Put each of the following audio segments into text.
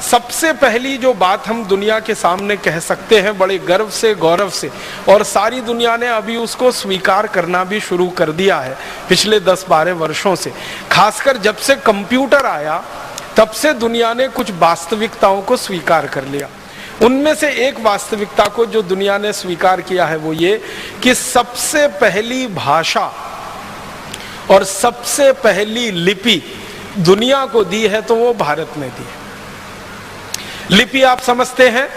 सबसे पहली जो बात हम दुनिया के सामने कह सकते हैं बड़े गर्व से, गौरव से, और सारी दुनिया ने अभी उसको स्वीकार करना भी शुरू कर दिया है पिछले 10-12 वर्षों से। खासकर जब से कंप्यूटर आया तब से दुनिया ने कुछ वास्तविकताओं को स्वीकार कर लिया। उनमें से एक वास्तविकता को जो दुनिया ने स्वीकार किया है वो ये कि सबसे पहली भाषा और सबसे पहली लिपि दुनिया को दी है तो वो भारत ने दी है। लिपि आप समझते हैं,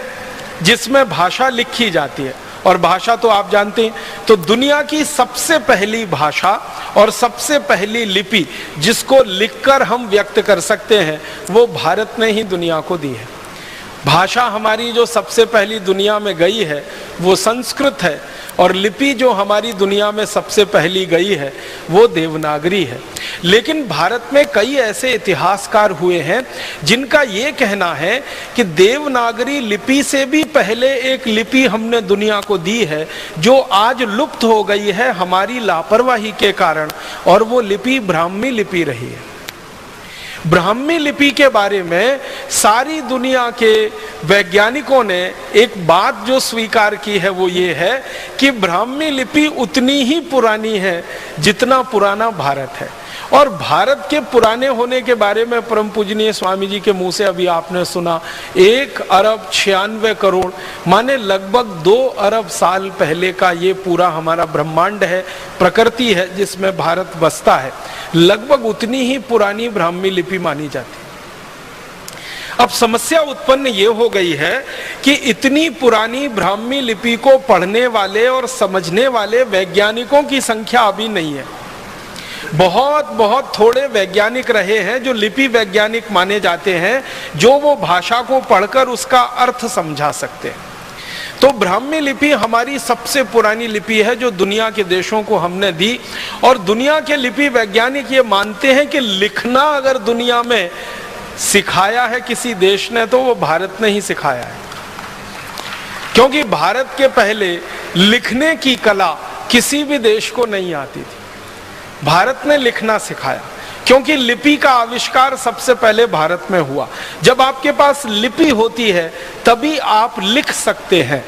जिसमें भाषा लिखी जाती है, और भाषा तो आप जानते हैं। तो दुनिया की सबसे पहली भाषा और सबसे पहली लिपि जिसको लिखकर हम व्यक्त कर सकते हैं वो भारत ने ही दुनिया को दी है। भाषा हमारी जो सबसे पहली दुनिया में गई है वो संस्कृत है, और लिपि जो हमारी दुनिया में सबसे पहली गई है वो देवनागरी है। लेकिन भारत में कई ऐसे इतिहासकार हुए हैं जिनका ये कहना है कि देवनागरी लिपि से भी पहले एक लिपि हमने दुनिया को दी है जो आज लुप्त हो गई है हमारी लापरवाही के कारण, और वो लिपि ब्राह्मी लिपि रही है। ब्राह्मी लिपि के बारे में सारी दुनिया के वैज्ञानिकों ने एक बात जो स्वीकार की है वो ये है कि ब्राह्मी लिपि उतनी ही पुरानी है जितना पुराना भारत है। और भारत के पुराने होने के बारे में परम पूजनीय स्वामी जी के मुंह से अभी आपने सुना, 1 अरब 96 करोड़ माने लगभग 2 अरब साल पहले का ये पूरा हमारा ब्रह्मांड है, प्रकृति है जिसमें भारत बसता है। लगभग उतनी ही पुरानी ब्राह्मी लिपि मानी जाती है। अब समस्या उत्पन्न ये हो गई है कि इतनी पुरानी ब्राह्मी लिपि को पढ़ने वाले और समझने वाले वैज्ञानिकों की संख्या अभी नहीं है। बहुत थोड़े वैज्ञानिक रहे हैं जो लिपि वैज्ञानिक माने जाते हैं, जो वो भाषा को पढ़कर उसका अर्थ समझा सकते हैं। तो ब्राह्मी लिपि हमारी सबसे पुरानी लिपि है जो दुनिया के देशों को हमने दी, और दुनिया के लिपि वैज्ञानिक ये मानते हैं कि लिखना अगर दुनिया में सिखाया है किसी देश ने तो वो भारत ने ही सिखाया है, क्योंकि भारत के पहले लिखने की कला किसी भी देश को नहीं आती थी। भारत ने लिखना सिखाया, क्योंकि लिपि का आविष्कार सबसे पहले भारत में हुआ। जब आपके पास लिपि होती है तभी आप लिख सकते हैं।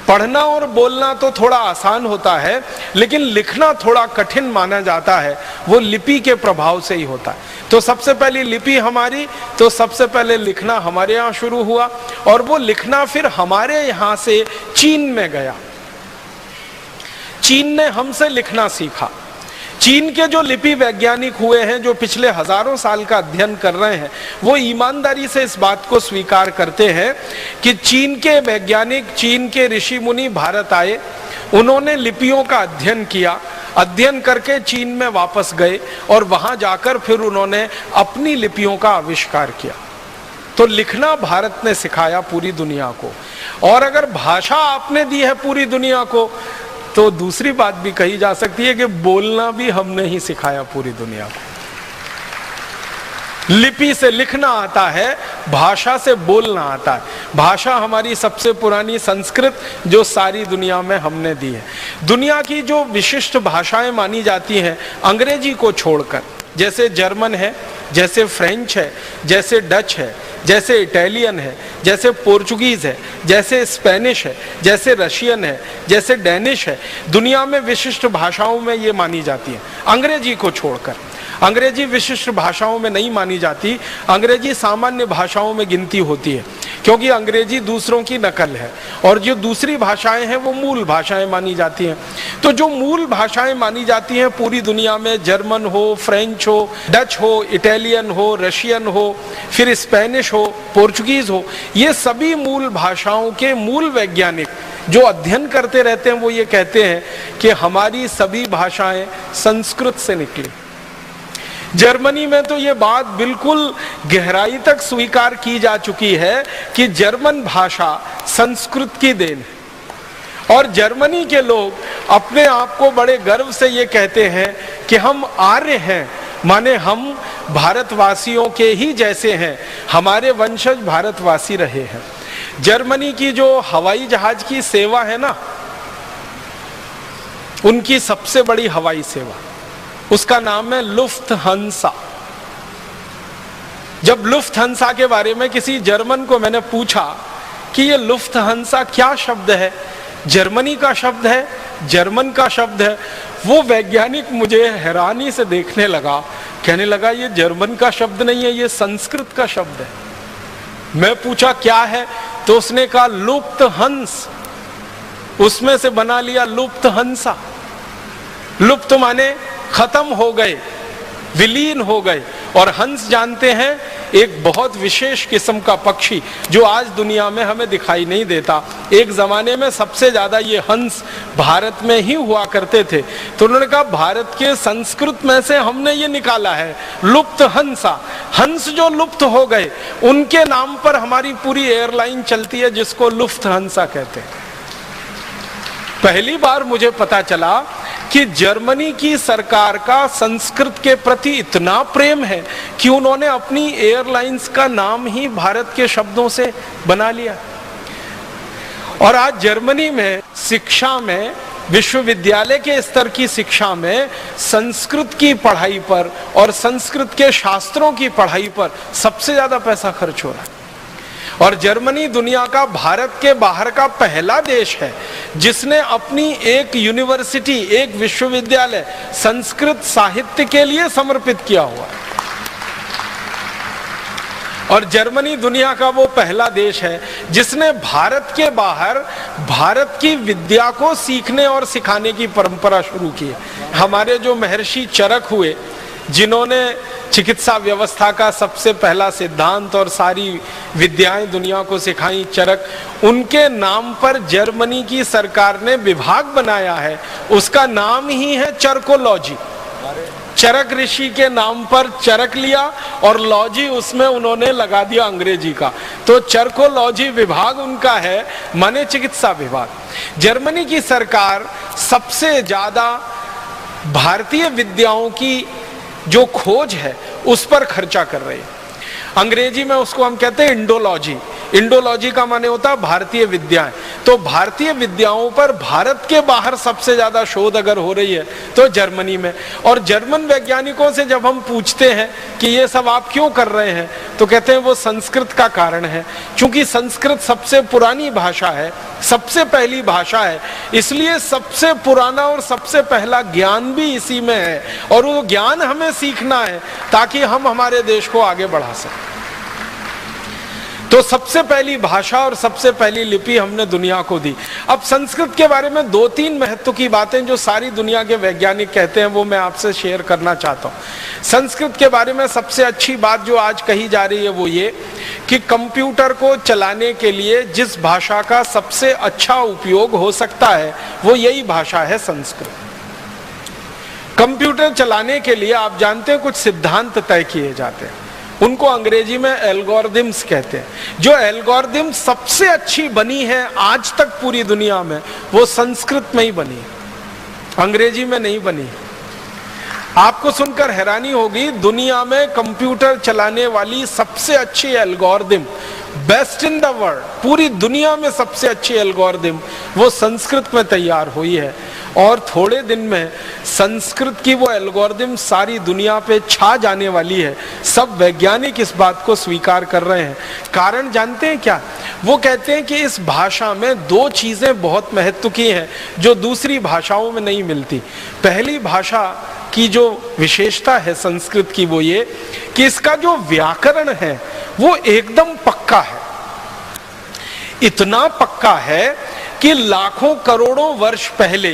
पढ़ना और बोलना तो थोड़ा आसान होता है, लेकिन लिखना थोड़ा कठिन माना जाता है, वो लिपि के प्रभाव से ही होता है। तो सबसे पहली लिपि हमारी, तो सबसे पहले लिखना हमारे यहाँ शुरू हुआ, और वो लिखना फिर हमारे यहाँ से चीन में गया। चीन ने हमसे लिखना सीखा। चीन के जो लिपि वैज्ञानिक हुए हैं, जो पिछले हजारों साल का अध्ययन कर रहे हैं, वो ईमानदारी से इस बात को स्वीकार करते हैं कि चीन के वैज्ञानिक, चीन के ऋषि मुनि भारत आए, उन्होंने लिपियों का अध्ययन किया, अध्ययन करके चीन में वापस गए, और वहां जाकर फिर उन्होंने अपनी लिपियों का आविष्कार किया। तो लिखना भारत ने सिखाया पूरी दुनिया को। और अगर भाषा आपने दी है पूरी दुनिया को, तो दूसरी बात भी कही जा सकती है कि बोलना भी हमने ही सिखाया पूरी दुनिया को। लिपि से लिखना आता है, भाषा से बोलना आता है। भाषा हमारी सबसे पुरानी संस्कृत जो सारी दुनिया में हमने दी है। दुनिया की जो विशिष्ट भाषाएं मानी जाती हैं अंग्रेजी को छोड़कर, जैसे जर्मन है, जैसे फ्रेंच है, जैसे डच है, जैसे इटालियन है, जैसे पोर्चुगीज है, जैसे स्पेनिश है, जैसे रशियन है, जैसे डेनिश है, दुनिया में विशिष्ट भाषाओं में ये मानी जाती है। अंग्रेजी को छोड़कर, अंग्रेजी विशिष्ट भाषाओं में नहीं मानी जाती, अंग्रेजी सामान्य भाषाओं में गिनती होती है, क्योंकि अंग्रेजी दूसरों की नकल है, और जो दूसरी भाषाएं हैं वो मूल भाषाएं मानी जाती हैं। तो जो मूल भाषाएं मानी जाती हैं पूरी दुनिया में, जर्मन हो, फ्रेंच हो, डच हो, इटालियन हो, रशियन हो, फिर स्पेनिश हो, पोर्चुगीज हो, ये सभी मूल भाषाओं के मूल वैज्ञानिक जो अध्ययन करते रहते हैं वो ये कहते हैं कि हमारी सभी भाषाएं संस्कृत से निकली। जर्मनी में तो ये बात बिल्कुल गहराई तक स्वीकार की जा चुकी है कि जर्मन भाषा संस्कृत की देन है, और जर्मनी के लोग अपने आप को बड़े गर्व से ये कहते हैं कि हम आर्य हैं, माने हम भारतवासियों के ही जैसे हैं, हमारे वंशज भारतवासी रहे हैं। जर्मनी की जो हवाई जहाज की सेवा है ना, उनकी सबसे बड़ी हवाई सेवा, उसका नाम है लुफ्थहान्सा। जब लुफ्थहान्सा के बारे में किसी जर्मन को मैंने पूछा कि ये लुफ्थहान्सा क्या शब्द है, जर्मनी का शब्द है, जर्मन का शब्द है, वो वैज्ञानिक मुझे हैरानी से देखने लगा, कहने लगा ये जर्मन का शब्द नहीं है, ये संस्कृत का शब्द है। मैं पूछा क्या है, तो उसने कहा लुप्त हंस, उसमें से बना लिया लुप्तहंसा। लुप्त माने खत्म हो गए, विलीन हो गए, और हंस जानते हैं एक बहुत विशेष किस्म का पक्षी जो आज दुनिया में हमें दिखाई नहीं देता। एक जमाने में सबसे ज्यादा ये हंस भारत में ही हुआ करते थे, तो उन्होंने कहा भारत के संस्कृत में से हमने ये निकाला है लुप्त हंसा। हंस जो लुप्त हो गए उनके नाम पर हमारी पूरी एयरलाइन चलती है जिसको लुफ्थहान्सा कहते हैं। पहली बार मुझे पता चला कि जर्मनी की सरकार का संस्कृत के प्रति इतना प्रेम है कि उन्होंने अपनी एयरलाइंस का नाम ही भारत के शब्दों से बना लिया। और आज जर्मनी में शिक्षा में, विश्वविद्यालय के स्तर की शिक्षा में संस्कृत की पढ़ाई पर और संस्कृत के शास्त्रों की पढ़ाई पर सबसे ज्यादा पैसा खर्च हो रहा है। और जर्मनी दुनिया का भारत के बाहर का पहला देश है जिसने अपनी एक यूनिवर्सिटी, एक विश्वविद्यालय संस्कृत साहित्य के लिए समर्पित किया हुआ है। और जर्मनी दुनिया का वो पहला देश है जिसने भारत के बाहर भारत की विद्या को सीखने और सिखाने की परंपरा शुरू की है। हमारे जो महर्षि चरक हुए, जिन्होंने चिकित्सा व्यवस्था का सबसे पहला सिद्धांत और सारी विद्याएं दुनिया को सिखाई, चरक, उनके नाम पर जर्मनी की सरकार ने विभाग बनाया है, उसका नाम ही है चरकोलॉजी। चरक ऋषि के नाम पर चरक लिया और लॉजी उसमें उन्होंने लगा दिया अंग्रेजी का, तो चरकोलॉजी विभाग उनका है, माने चिकित्सा विभाग। जर्मनी की सरकार सबसे ज्यादा भारतीय विद्याओं की जो खोज है उस पर खर्चा कर रही है। अंग्रेजी में उसको हम कहते हैं इंडोलॉजी। इंडोलॉजी का माने होता है भारतीय विद्याएं। तो भारतीय विद्याओं पर भारत के बाहर सबसे ज्यादा शोध अगर हो रही है तो जर्मनी में। और जर्मन वैज्ञानिकों से जब हम पूछते हैं कि ये सब आप क्यों कर रहे हैं, तो कहते हैं वो संस्कृत का कारण है, क्योंकि संस्कृत सबसे पुरानी भाषा है, सबसे पहली भाषा है, इसलिए सबसे पुराना और सबसे पहला ज्ञान भी इसी में है, और वो ज्ञान हमें सीखना है ताकि हम हमारे देश को आगे बढ़ा सकें। तो सबसे पहली भाषा और सबसे पहली लिपि हमने दुनिया को दी। अब संस्कृत के बारे में दो तीन महत्व की बातें जो सारी दुनिया के वैज्ञानिक कहते हैं वो मैं आपसे शेयर करना चाहता हूँ। संस्कृत के बारे में सबसे अच्छी बात जो आज कही जा रही है वो ये कि कंप्यूटर को चलाने के लिए जिस भाषा का सबसे अच्छा उपयोग हो सकता है वो यही भाषा है संस्कृत। कंप्यूटर चलाने के लिए आप जानते हैं कुछ सिद्धांत तय किए जाते हैं, उनको अंग्रेजी में एल्गोरिथम्स कहते हैं। जो एल्गोरिथम सबसे अच्छी बनी है आज तक पूरी दुनिया में वो संस्कृत में ही बनी है, अंग्रेजी में नहीं बनी। आपको सुनकर हैरानी होगी, दुनिया में कंप्यूटर चलाने वाली सबसे अच्छी algorithm, best in the world, पूरी दुनिया में सबसे अच्छी एल्गोरिथम वो संस्कृत में तैयार हुई है। और थोड़े दिन में संस्कृत की वो एल्गोरिथम सारी दुनिया पे छा जाने वाली है। सब वैज्ञानिक इस बात को स्वीकार कर रहे हैं। कारण जानते हैं क्या? वो कहते हैं कि इस भाषा में दो चीजें बहुत महत्व की हैं जो दूसरी भाषाओं में नहीं मिलती। पहली भाषा की जो विशेषता है संस्कृत की वो ये कि इसका जो व्याकरण है वो एकदम पक्का है, इतना पक्का है कि लाखों करोड़ों वर्ष पहले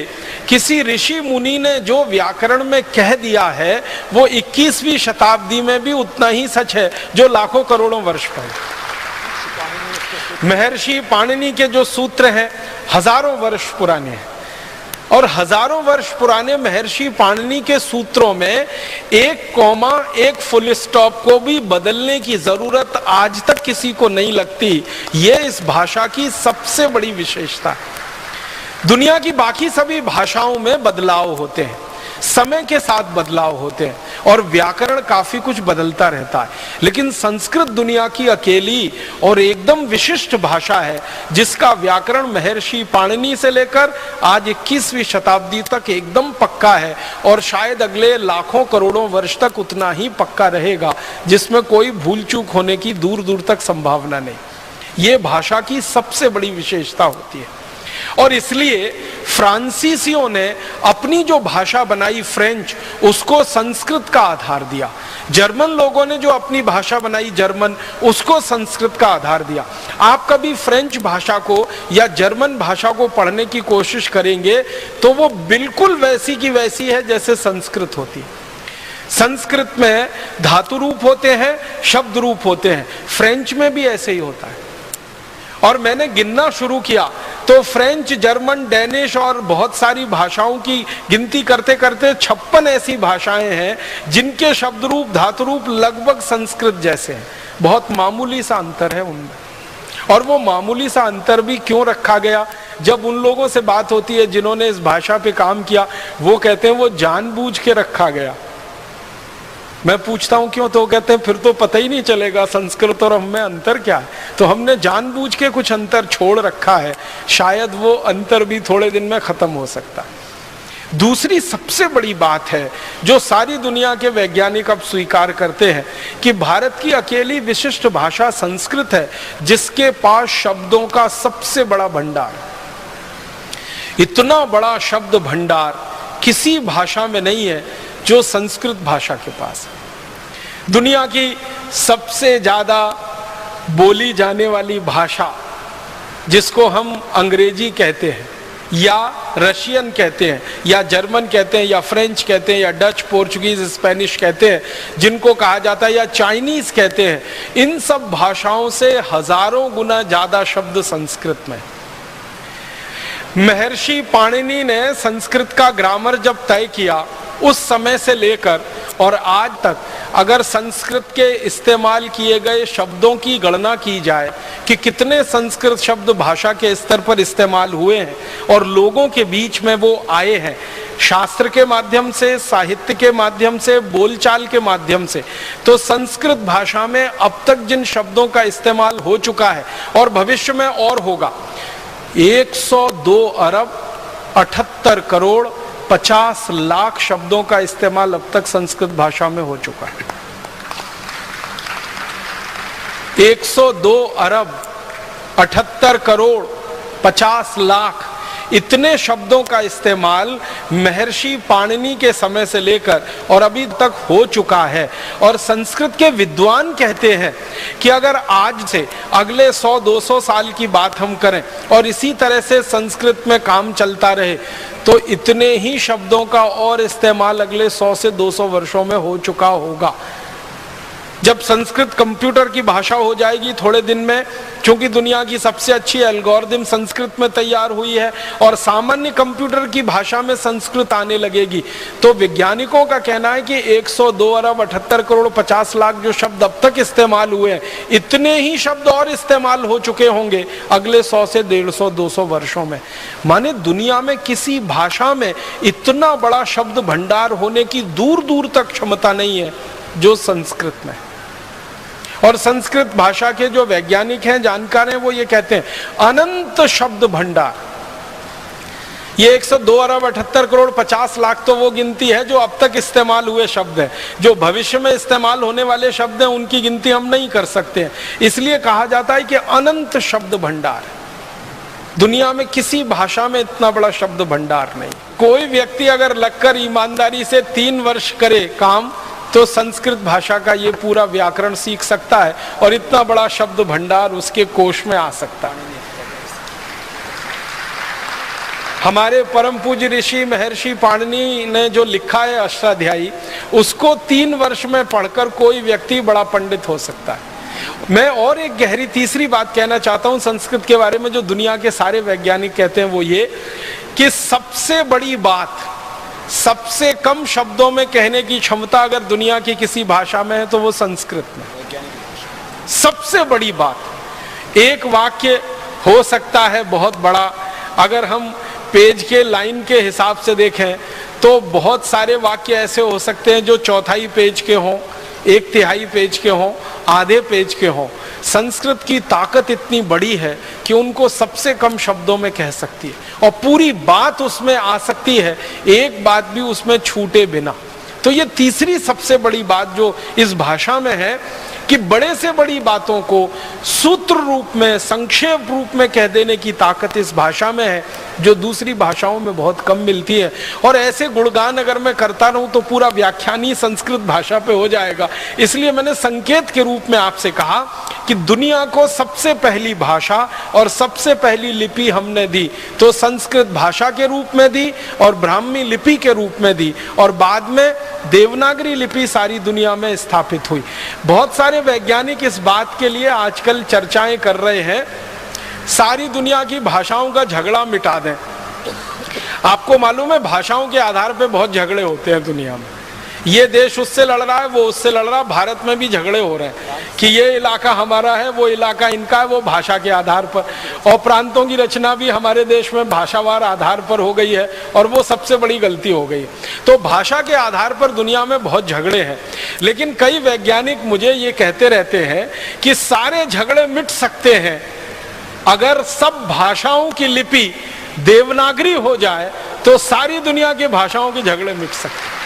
किसी ऋषि मुनि ने जो व्याकरण में कह दिया है वो 21वीं शताब्दी में भी उतना ही सच है जो लाखों करोड़ों वर्ष पहले। महर्षि पाणिनि के जो सूत्र हैं हजारों वर्ष पुराने हैं, और हजारों वर्ष पुराने महर्षि पाणिनि के सूत्रों में एक कॉमा, एक फुल स्टॉप को भी बदलने की जरूरत आज तक किसी को नहीं लगती। ये इस भाषा की सबसे बड़ी विशेषता है। दुनिया की बाकी सभी भाषाओं में बदलाव होते हैं, समय के साथ बदलाव होते हैं और व्याकरण काफी कुछ बदलता रहता है, लेकिन संस्कृत दुनिया की अकेली और एकदम विशिष्ट भाषा है जिसका व्याकरण महर्षि पाणिनि से लेकर आज 21वीं शताब्दी तक एकदम पक्का है और शायद अगले लाखों करोड़ों वर्ष तक उतना ही पक्का रहेगा, जिसमें कोई भूल चूक होने की दूर दूर तक संभावना नहीं। ये भाषा की सबसे बड़ी विशेषता होती है और इसलिए फ्रांसीसियों ने अपनी जो भाषा बनाई फ्रेंच, उसको संस्कृत का आधार दिया। जर्मन लोगों ने जो अपनी भाषा बनाई जर्मन, उसको संस्कृत का आधार दिया। आप कभी फ्रेंच भाषा को या जर्मन भाषा को पढ़ने की कोशिश करेंगे तो वो बिल्कुल वैसी की वैसी है जैसे संस्कृत होती है। संस्कृत में धातु रूप होते हैं, शब्द रूप होते हैं, फ्रेंच में भी ऐसे ही होता है। और मैंने गिनना शुरू किया तो फ्रेंच, जर्मन, डेनिश और बहुत सारी भाषाओं की गिनती करते करते 56 ऐसी भाषाएं हैं जिनके शब्द रूप, धातु रूप लगभग संस्कृत जैसे हैं। बहुत मामूली सा अंतर है उनमें। और वो मामूली सा अंतर भी क्यों रखा गया? जब उन लोगों से बात होती है जिन्होंने इस भाषा पे काम किया, वो कहते हैं वो जानबूझ के रखा गया। मैं पूछता हूं क्यों, तो कहते हैं फिर तो पता ही नहीं चलेगा संस्कृत और हमें अंतर क्या है। तो हमने जानबूझ के कुछ अंतर छोड़ रखा है, शायद वो अंतर भी थोड़े दिन में खत्म हो सकता है। दूसरी सबसे बड़ी बात है जो सारी दुनिया के वैज्ञानिक अब स्वीकार करते हैं कि भारत की अकेली विशिष्ट भाषा संस्कृत है जिसके पास शब्दों का सबसे बड़ा भंडार। इतना बड़ा शब्द भंडार किसी भाषा में नहीं है जो संस्कृत भाषा के पास है। दुनिया की सबसे ज्यादा बोली जाने वाली भाषा जिसको हम अंग्रेजी कहते हैं या रशियन कहते हैं या जर्मन कहते हैं या फ्रेंच कहते हैं या डच, पोर्चुगीज, स्पेनिश कहते हैं, जिनको कहा जाता है या चाइनीज कहते हैं, इन सब भाषाओं से हजारों गुना ज्यादा शब्द संस्कृत में। महर्षि पाणिनि ने संस्कृत का ग्रामर जब तय किया, उस समय से लेकर और आज तक अगर संस्कृत के इस्तेमाल किए गए शब्दों की गणना की जाए कि कितने संस्कृत शब्द भाषा के स्तर पर इस्तेमाल हुए हैं और लोगों के बीच में वो आए हैं, शास्त्र के माध्यम से, साहित्य के माध्यम से, बोलचाल के माध्यम से, तो संस्कृत भाषा में अब तक जिन शब्दों का इस्तेमाल हो चुका है और भविष्य में और होगा, 102 अरब 78 करोड़ 50 लाख शब्दों का इस्तेमाल अब तक संस्कृत भाषा में हो चुका है। 102 अरब 78 करोड़ 50 लाख इतने शब्दों का इस्तेमाल महर्षि पाणिनि के समय से लेकर और अभी तक हो चुका है। और संस्कृत के विद्वान कहते हैं कि अगर आज से अगले 100-200 साल की बात हम करें और इसी तरह से संस्कृत में काम चलता रहे तो इतने ही शब्दों का और इस्तेमाल अगले 100 से 200 वर्षों में हो चुका होगा। जब संस्कृत कंप्यूटर की भाषा हो जाएगी थोड़े दिन में, क्योंकि दुनिया की सबसे अच्छी एल्गोरिथम संस्कृत में तैयार हुई है और सामान्य कंप्यूटर की भाषा में संस्कृत आने लगेगी, तो वैज्ञानिकों का कहना है कि 102 अरब 78 करोड़ 50 लाख जो शब्द अब तक इस्तेमाल हुए हैं, इतने ही शब्द और इस्तेमाल हो चुके होंगे अगले 100 से 150-200 वर्षों में। माने दुनिया में किसी भाषा में इतना बड़ा शब्द भंडार होने की दूर दूर तक क्षमता नहीं है जो संस्कृत में। और संस्कृत भाषा के जो वैज्ञानिक हैं, जानकार हैं, वो ये कहते हैं अनंत शब्द भंडार। ये 102 अरब 78 करोड़ 50 लाख तो वो गिनती है जो अब तक इस्तेमाल हुए शब्द हैं। जो भविष्य में इस्तेमाल होने वाले शब्द हैं उनकी गिनती हम नहीं कर सकते हैं, इसलिए कहा जाता है कि अनंत शब्द भंडार। दुनिया में किसी भाषा में इतना बड़ा शब्द भंडार नहीं। कोई व्यक्ति अगर लगकर ईमानदारी से 3 वर्ष करे काम तो संस्कृत भाषा का ये पूरा व्याकरण सीख सकता है और इतना बड़ा शब्द भंडार उसके कोश में आ सकता है। हमारे परम पूज्य ऋषि महर्षि पाणिनि ने जो लिखा है अष्टाध्यायी, उसको 3 वर्ष में पढ़कर कोई व्यक्ति बड़ा पंडित हो सकता है। मैं और एक गहरी तीसरी बात कहना चाहता हूं संस्कृत के बारे में, जो दुनिया के सारे वैज्ञानिक कहते हैं, वो ये कि सबसे बड़ी बात, सबसे कम शब्दों में कहने की क्षमता अगर दुनिया की किसी भाषा में है तो वो संस्कृत में। सबसे बड़ी बात, एक वाक्य हो सकता है बहुत बड़ा, अगर हम पेज के लाइन के हिसाब से देखें तो बहुत सारे वाक्य ऐसे हो सकते हैं जो चौथाई पेज के हों, एक तिहाई पेज के हों, आधे पेज के हों। संस्कृत की ताकत इतनी बड़ी है कि उनको सबसे कम शब्दों में कह सकती है और पूरी बात उसमें आ सकती है, एक बात भी उसमें छूटे बिना। तो ये तीसरी सबसे बड़ी बात जो इस भाषा में है कि बड़े से बड़ी बातों को सूत्र रूप में, संक्षेप रूप में कह देने की ताकत इस भाषा में है, जो दूसरी भाषाओं में बहुत कम मिलती है। और ऐसे गुणगान अगर मैं करता रहूं तो पूरा व्याख्यान ही संस्कृत भाषा पे हो जाएगा। इसलिए मैंने संकेत के रूप में आपसे कहा कि दुनिया को सबसे पहली भाषा और सबसे पहली लिपि हमने दी तो संस्कृत भाषा के रूप में दी और ब्राह्मी लिपि के रूप में दी, और बाद में देवनागरी लिपि सारी दुनिया में स्थापित हुई। बहुत सारे वैज्ञानिक इस बात के लिए आजकल चर्चाएं कर रहे हैं सारी दुनिया की भाषाओं का झगड़ा मिटा दें। आपको मालूम है भाषाओं के आधार पर बहुत झगड़े होते हैं दुनिया में। ये देश उससे लड़ रहा है, वो उससे लड़ रहा है। भारत में भी झगड़े हो रहे हैं कि ये इलाका हमारा है, वो इलाका इनका है, वो भाषा के आधार पर। और प्रांतों की रचना भी हमारे देश में भाषावार आधार पर हो गई है और वो सबसे बड़ी गलती हो गई है। तो भाषा के आधार पर दुनिया में बहुत झगड़े हैं, लेकिन कई वैज्ञानिक मुझे ये कहते रहते हैं कि सारे झगड़े मिट सकते हैं अगर सब भाषाओं की लिपि देवनागरी हो जाए, तो सारी दुनिया की भाषाओं के झगड़े मिट सकते हैं।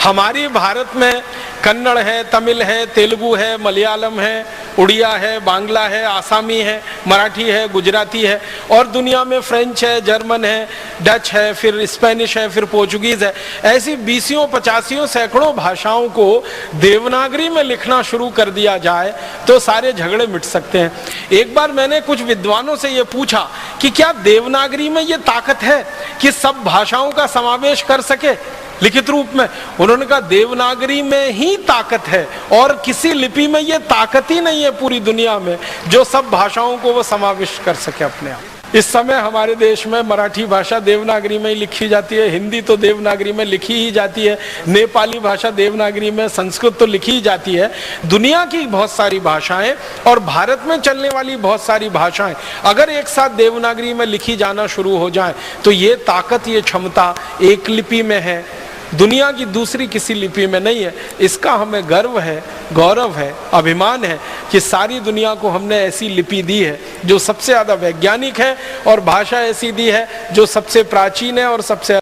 हमारी भारत में कन्नड़ है, तमिल है, तेलुगु है, मलयालम है, उड़िया है, बांग्ला है, आसामी है, मराठी है, गुजराती है, और दुनिया में फ्रेंच है, जर्मन है, डच है, फिर स्पेनिश है, फिर पोर्चुगीज है। ऐसी 20 50 सैकड़ों भाषाओं को देवनागरी में लिखना शुरू कर दिया जाए तो सारे झगड़े मिट सकते हैं। एक बार मैंने कुछ विद्वानों से ये पूछा कि क्या देवनागरी में ये ताकत है कि सब भाषाओं का समावेश कर सके लिखित रूप में? उन्होंने कहा देवनागरी में ही ताकत है और किसी लिपि में ये ताकत ही नहीं है पूरी दुनिया में जो सब भाषाओं को वो समाविष्ट कर सके अपने आप। इस समय हमारे देश में मराठी भाषा देवनागरी में ही लिखी जाती है, हिंदी तो देवनागरी में लिखी ही जाती है, नेपाली भाषा देवनागरी में, संस्कृत तो लिखी ही जाती है। दुनिया की बहुत सारी भाषाएं और भारत में चलने वाली बहुत सारी भाषाएं अगर एक साथ देवनागरी में लिखी जाना शुरू हो जाए तो ये ताकत, ये क्षमता एक लिपि में है, दुनिया की दूसरी किसी लिपि में नहीं है। इसका हमें गर्व है, गौरव है, अभिमान है कि सारी दुनिया को हमने ऐसी लिपि दी है जो सबसे ज़्यादा वैज्ञानिक है और भाषा ऐसी दी है जो सबसे प्राचीन है और सबसे